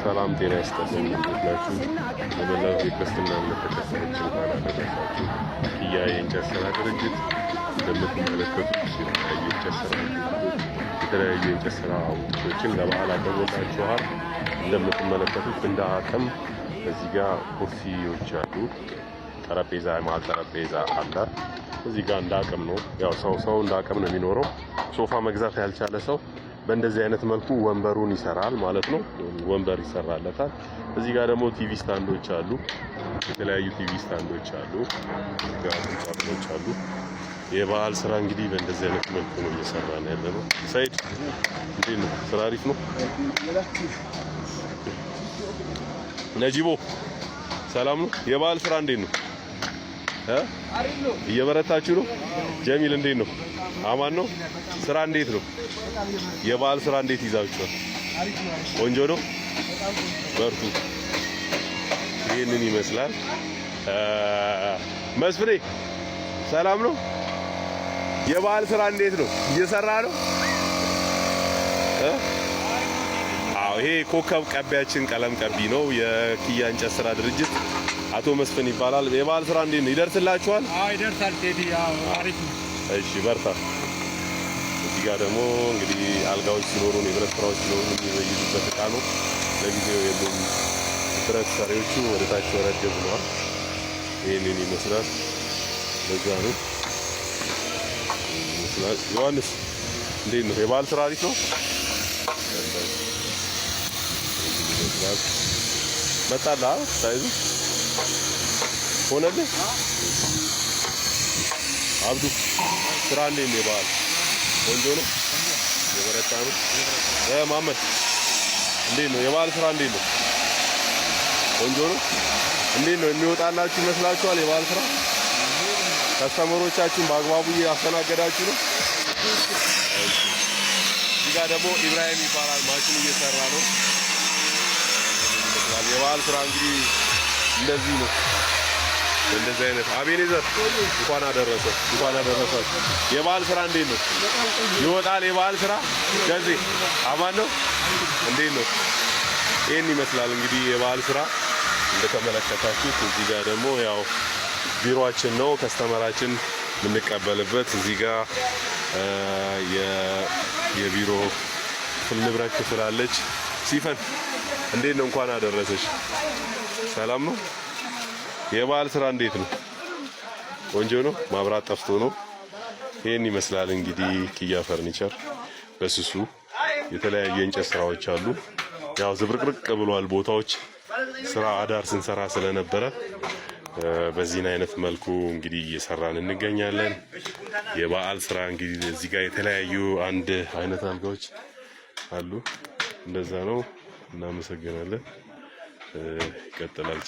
ሰላም ጤና ይስጥልኝ። እንዴት ናችሁ? ለመላው የክርስትና እምነት ተከታዮች እንኳን አደረሳችሁ። ኪያ የእንጨት ስራ ድርጅት እንደምትመለከቱት የተለያዩ የእንጨት ስራ ውጤቶችን ለበዓል አቅርቦላችኋል። እንደምትመለከቱት እንደ አቅም እዚህ ጋር ኩርሲዎች አሉ። ጠረጴዛ ማል ጠረጴዛ አለ። እዚህ ጋር እንደ አቅም ነው። ያው ሰው እንደ አቅም ነው የሚኖረው። ሶፋ መግዛት ያልቻለ ሰው በእንደዚህ አይነት መልኩ ወንበሩን ይሰራል ማለት ነው። ወንበር ይሰራለታል። እዚህ ጋር ደግሞ ቲቪ ስታንዶች አሉ። የተለያዩ ቲቪ ስታንዶች አሉ። እዚህ ጋር ቁጥጥሮች አሉ። የበዓል ስራ እንግዲህ በእንደዚህ አይነት መልኩ ነው እየሰራን ያለነው። ሰይድ እንዴት ነው? ስራ አሪፍ ነው? ነጂቦ ሰላም ነው? የበዓል ስራ እንዴት ነው? እየበረታችሁ ነው? ጀሚል እንዴት ነው? አማን ነው? ስራ እንዴት ነው? የበዓል ስራ እንዴት ይዛችኋል? ቆንጆ ነው? በርቱ። ይሄንን ይመስላል። መስፍኔ ሰላም ነው? የበዓል ስራ እንዴት ነው? እየሰራ ነው? አዎ፣ ይሄ ኮከብ ቀቢያችን ቀለም ቀቢ ነው። የኪያ እንጨት ስራ ድርጅት አቶ መስፍን ይባላል። የበዓል ስራ እንዴት ነው? ይደርስላችኋል? አዎ ይደርሳል። ቴዲ ያው አሪፍ ነው። እሺ በርታ። እዚህ ጋር ደግሞ እንግዲህ አልጋዎች ሲኖሩን የብረት ስራዎች ሲኖሩን የሚበይዱበት እቃ ነው። ለጊዜው የሉም። ብረት ሰሪዎቹ ወደ ታች ወረድ ብለዋል። ይሄንን ይመስላል። በዛ ነው ይመስላል። ዮሐንስ እንዴት ነው? የበዓል ስራ አሪፍ ነው? መጣላ ሳይዙ ሆነልህ? አብዱ ስራ እንዴት ነው? የበዓል ቆንጆ ነው? የበረታ ነው? መሐመድ እንዴት ነው? የበዓል ስራ እንዴት ነው? ቆንጆ ነው? እንዴት ነው? የሚወጣላችሁ ይመስላችኋል? የበዓል ስራ ከስተመሮቻችሁን በአግባቡ እያስተናገዳችሁ ነው? እዚህ ጋር ደግሞ ኢብራሂም ይባላል። ማሽን እየሰራ ነው። የበዓል ስራ እንግዲህ እንደዚህ ነው። እንደዚህ አይነት አቤኔዘር እንኳን አደረሰ። እንኳን አደረሳችሁ። የበዓል ስራ እንዴት ነው? ይወጣል የበዓል ስራ? ገዜ አማን ነው? እንዴት ነው? ይሄን ይመስላል እንግዲህ የበዓል ስራ እንደተመለከታችሁት። እዚህ ጋር ደግሞ ያው ቢሮአችን ነው፣ ከስተመራችን የምንቀበልበት። እዚህ ጋር የቢሮ ክፍል ንብረት ክፍል አለች። ሲፈን እንዴት ነው? እንኳን አደረሰሽ። ሰላም ነው? የበዓል ስራ እንዴት ነው? ቆንጆ ነው? ማብራት ጠፍቶ ነው? ይሄን ይመስላል እንግዲህ ኪያ ፈርኒቸር በስሱ የተለያዩ የእንጨት ስራዎች አሉ። ያው ዝብርቅርቅ ብሏል ቦታዎች፣ ስራ አዳር ስንሰራ ስለነበረ በዚህን አይነት መልኩ እንግዲህ እየሰራን እንገኛለን። የበዓል ስራ እንግዲህ እዚህ ጋር የተለያዩ አንድ አይነት አልጋዎች አሉ። እንደዛ ነው። እናመሰግናለን። ይቀጥላል።